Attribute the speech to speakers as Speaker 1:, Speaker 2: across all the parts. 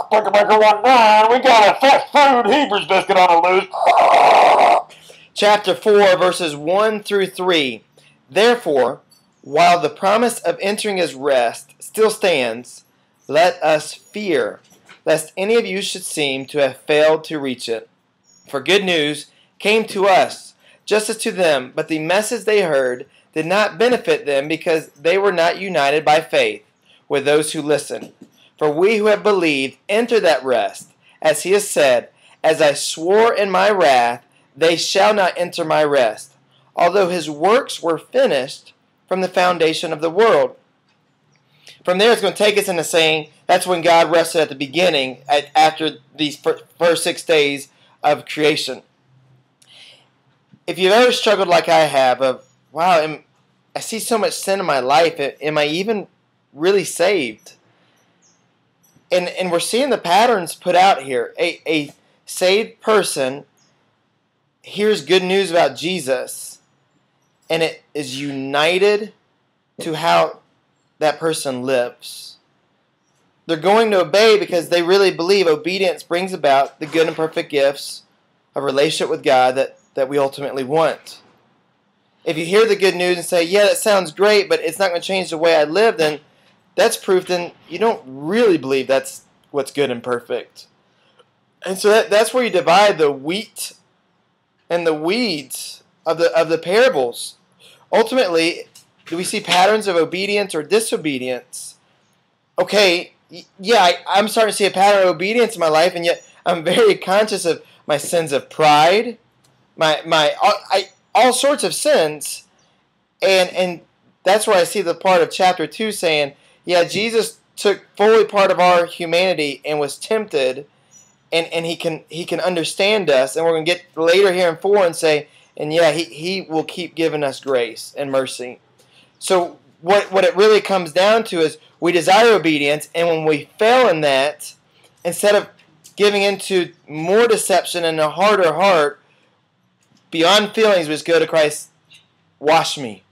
Speaker 1: Breaker 1-9, we got a fast food Hebrews biscuit on the loose.
Speaker 2: Chapter 4, verses 1 through 3. Therefore, while the promise of entering his rest still stands, let us fear, lest any of you should seem to have failed to reach it. For good news came to us, just as to them, but the message they heard did not benefit them because they were not united by faith with those who listened. For we who have believed enter that rest, as he has said, as I swore in my wrath, they shall not enter my rest, although his works were finished from the foundation of the world. From there, it's going to take us into saying that's when God rested at the beginning, after these first 6 days of creation. If you've ever struggled like I have, of, wow, I see so much sin in my life, am I even really saved? And we're seeing the patterns put out here. A saved person hears good news about Jesus, and it is united to how that person lives. They're going to obey because they really believe obedience brings about the good and perfect gifts of relationship with God that we ultimately want. If you hear the good news and say, yeah, that sounds great, but it's not going to change the way I live, then that's proof then you don't really believe that's what's good and perfect. And so that's where you divide the wheat and the weeds of the parables. Ultimately, do we see patterns of obedience or disobedience? Okay, yeah, I'm starting to see a pattern of obedience in my life, and yet I'm very conscious of my sins of pride, all sorts of sins, and that's where I see the part of chapter 2 saying, yeah, Jesus took fully part of our humanity and was tempted, and he can understand us, and we're going to get later here in 4 and say, and yeah, he will keep giving us grace and mercy. So what it really comes down to is we desire obedience, and when we fail in that, instead of giving into more deception and a harder heart, beyond feelings, we just go to Christ, wash me,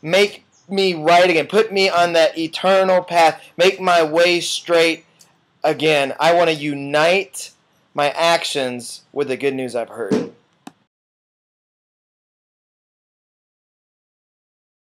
Speaker 2: make me right again, put me on that eternal path, make my way straight again. I want to unite my actions with the good news I've heard.